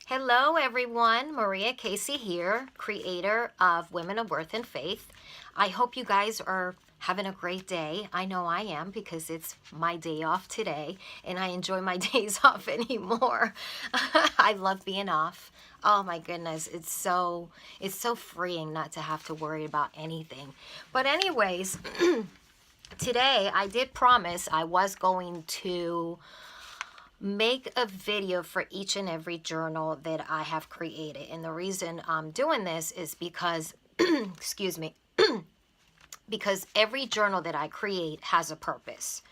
Hello, everyone. Maria Casey here, creator of Women of Worth and Faith. I hope you guys are having a great day. I know I am because it's my day off today and I enjoy my days off anymore. I love being off. Oh my goodness, it's so freeing not to have to worry about anything. But anyways, today I did promise I was going to make a video for each and every journal that I have created. And the reason I'm doing this is because, excuse me, because every journal that I create has a purpose.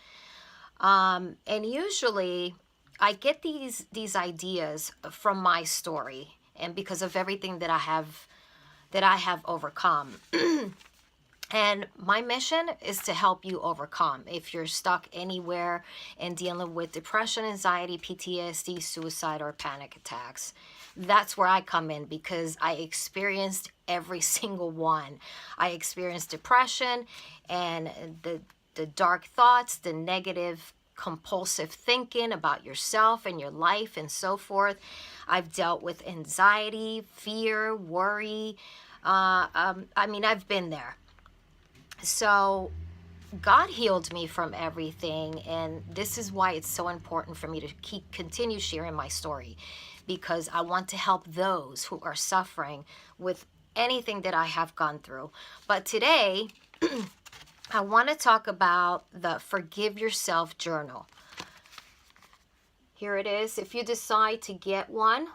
And usually I get these ideas from my story and because of everything that I have overcome. And my mission is to help you overcome. If you're stuck anywhere and dealing with depression, anxiety, PTSD, suicide, or panic attacks, that's where I come in because I experienced every single one. I experienced depression and the dark thoughts, the negative compulsive thinking about yourself and your life and so forth. I've dealt with anxiety, fear, worry. I've been there. So God healed me from everything, and this is why it's so important for me to continue sharing my story, because I want to help those who are suffering with anything that I have gone through. But today, I want to talk about the Forgive Yourself Journal. Here it is. If you decide to get one,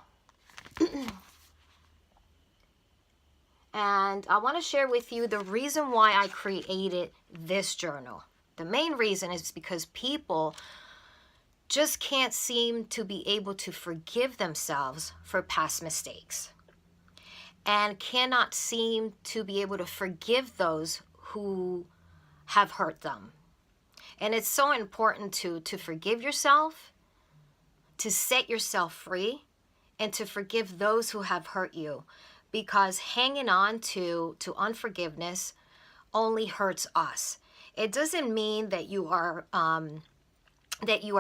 and I want to share with you the reason why I created this journal. The main reason is because people just can't seem to be able to forgive themselves for past mistakes and cannot seem to be able to forgive those who have hurt them. And it's so important to forgive yourself, to set yourself free, and to forgive those who have hurt you. Because hanging on to unforgiveness only hurts us. It doesn't mean that you are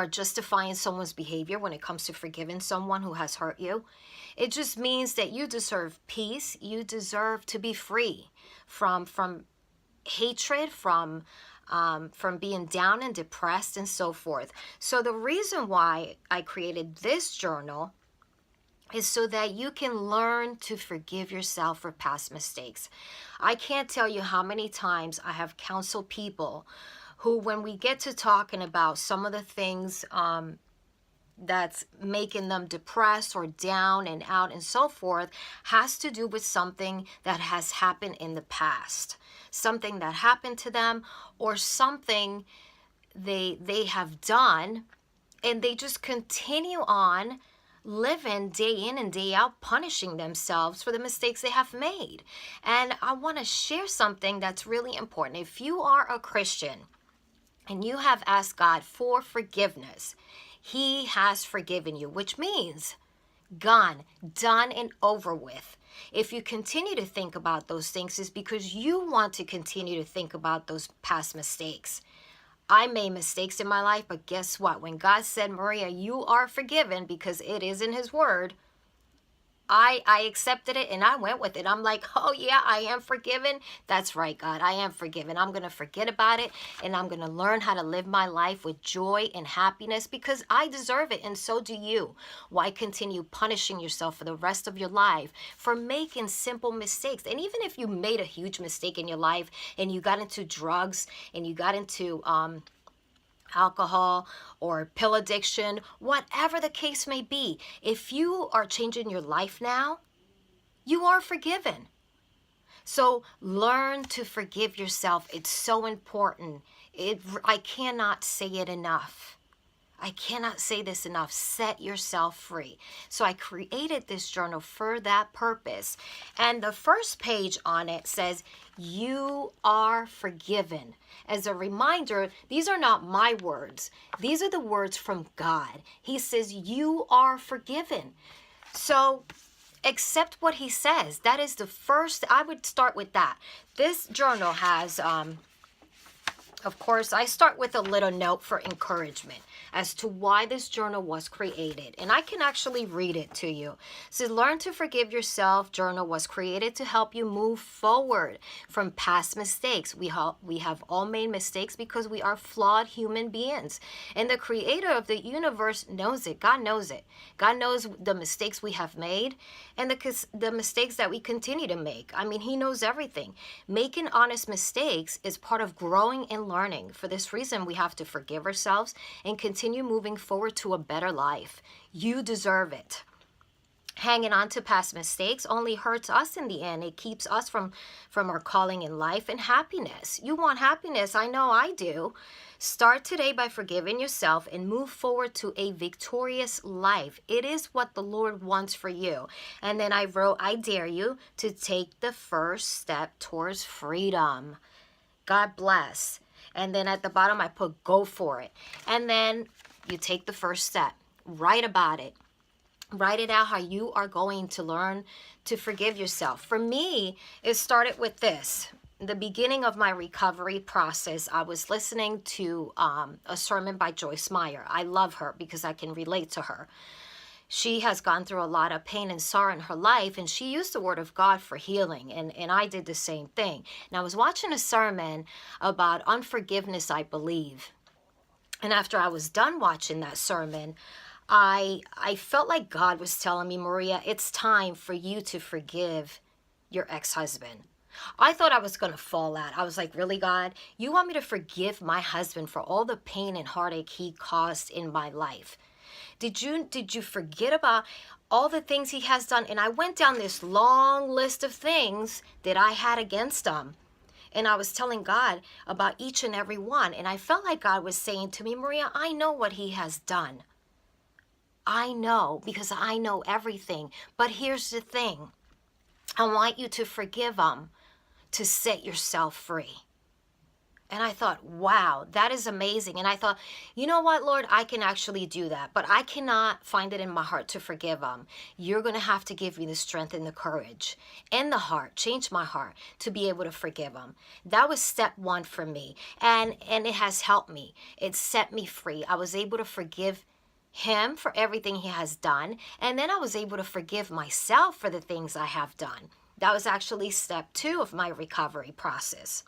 justifying someone's behavior when it comes to forgiving someone who has hurt you. It just means that you deserve peace. You deserve to be free from hatred, from being down and depressed and so forth. So the reason why I created this journal is so that you can learn to forgive yourself for past mistakes. I can't tell you how many times I have counseled people who, when we get to talking about some of the things that's making them depressed or down and out and so forth, has to do with something that has happened in the past. Something that happened to them or something they have done, and they just continue on living day in and day out, punishing themselves for the mistakes they have made. And I want to share something that's really important. If you are a Christian and you have asked God for forgiveness, He has forgiven you, which means gone, done, and over with. If you continue to think about those things, it's because you want to continue to think about those past mistakes. I made mistakes in my life, but guess what? When God said, Maria, you are forgiven, because it is in His word, I accepted it and I went with it. I'm like, oh yeah, I am forgiven. That's right, God, I am forgiven. I'm going to forget about it and I'm going to learn how to live my life with joy and happiness because I deserve it and so do you. Why continue punishing yourself for the rest of your life for making simple mistakes? And even if you made a huge mistake in your life and you got into drugs and you got into alcohol or pill addiction, whatever the case may be, if you are changing your life now, you are forgiven. So learn to forgive yourself. It's so important. I cannot say it enough. I cannot say this enough. Set yourself free. So I created this journal for that purpose. And the first page on it says, you are forgiven. As a reminder, these are not my words. These are the words from God. He says, you are forgiven. So accept what He says. That is the first, I would start with that. This journal has, of course, I start with a little note for encouragement. as to why this journal was created. And I can actually read it to you. It says, learn to forgive yourself journal was created to help you move forward from past mistakes. We have all made mistakes because we are flawed human beings. And the creator of the universe knows it. God knows it. God knows the mistakes we have made and the mistakes that we continue to make. I mean, he knows everything. Making honest mistakes is part of growing and learning. For this reason, we have to forgive ourselves and continue moving forward to a better life. You deserve it. Hanging on to past mistakes only hurts us in the end. It keeps us from our calling in life and happiness. You want happiness. I know I do. Start today by forgiving yourself and move forward to a victorious life. It is what the Lord wants for you. And then I wrote, I dare you to take the first step towards freedom. God bless. And then at the bottom, I put go for it. And then you take the first step. Write about it. Write it out how you are going to learn to forgive yourself. For me, it started with this. The beginning of my recovery process, I was listening to a sermon by Joyce Meyer. I love her because I can relate to her. She has gone through a lot of pain and sorrow in her life, and she used the word of God for healing, and I did the same thing. And I was watching a sermon about unforgiveness, I believe. And after I was done watching that sermon, I felt like God was telling me, Maria, it's time for you to forgive your ex-husband. I thought I was going to fall out. I was like, really, God? You want me to forgive my husband for all the pain and heartache he caused in my life? Did you forget about all the things he has done? And I went down this long list of things that I had against him. And I was telling God about each and every one. And I felt like God was saying to me, Maria, I know what he has done. I know, because I know everything. But here's the thing. I want you to forgive him to set yourself free. And I thought, wow, that is amazing. And I thought, you know what, Lord, I can actually do that. But I cannot find it in my heart to forgive him. You're going to have to give me the strength and the courage and the heart, change my heart to be able to forgive him. That was step one for me. And it has helped me. It set me free. I was able to forgive him for everything he has done. And then I was able to forgive myself for the things I have done. That was actually step two of my recovery process.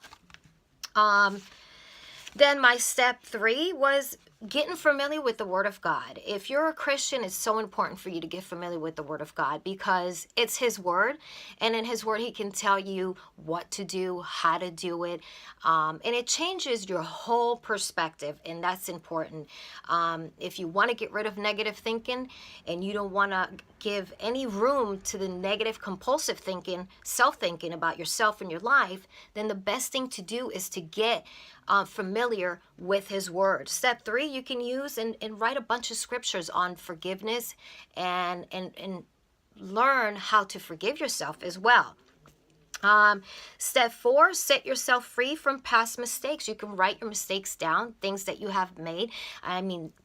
Then my step three was getting familiar with the Word of God. If you're a Christian, it's so important for you to get familiar with the Word of God because it's His Word. And in His Word, He can tell you what to do, how to do it. And it changes your whole perspective, and that's important. If you want to get rid of negative thinking and you don't want to give any room to the negative compulsive thinking, self-thinking about yourself and your life, then the best thing to do is to get familiar with His Word. Step three, you can use and write a bunch of scriptures on forgiveness and learn how to forgive yourself as well. Step four, set yourself free from past mistakes. You can write your mistakes down, things that you have made.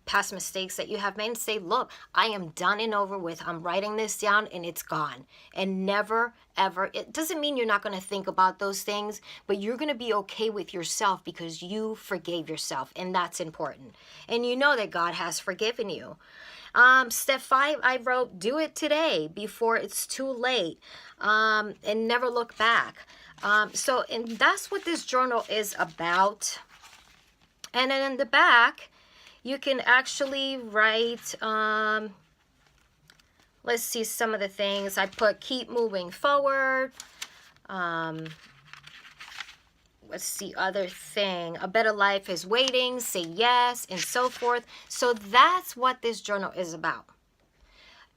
Past mistakes that you have made, and say, look, I am done and over with. I'm writing this down and it's gone. And never, ever, it doesn't mean you're not going to think about those things, but you're going to be okay with yourself because you forgave yourself, and that's important. And you know that God has forgiven you. Step five, I wrote, do it today before it's too late, and never look back. And that's what this journal is about. And then in the back, you can actually write, let's see some of the things. I put keep moving forward. What's the other thing? A better life is waiting, say yes, and so forth. So that's what this journal is about.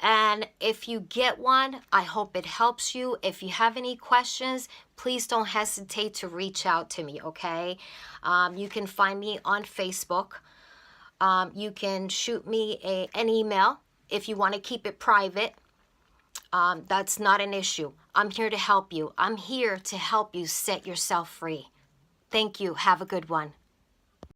And if you get one, I hope it helps you. If you have any questions, please don't hesitate to reach out to me, okay? You can find me on Facebook. You can shoot me an email if you want to keep it private. That's not an issue. I'm here to help you. I'm here to help you set yourself free. Thank you. Have a good one.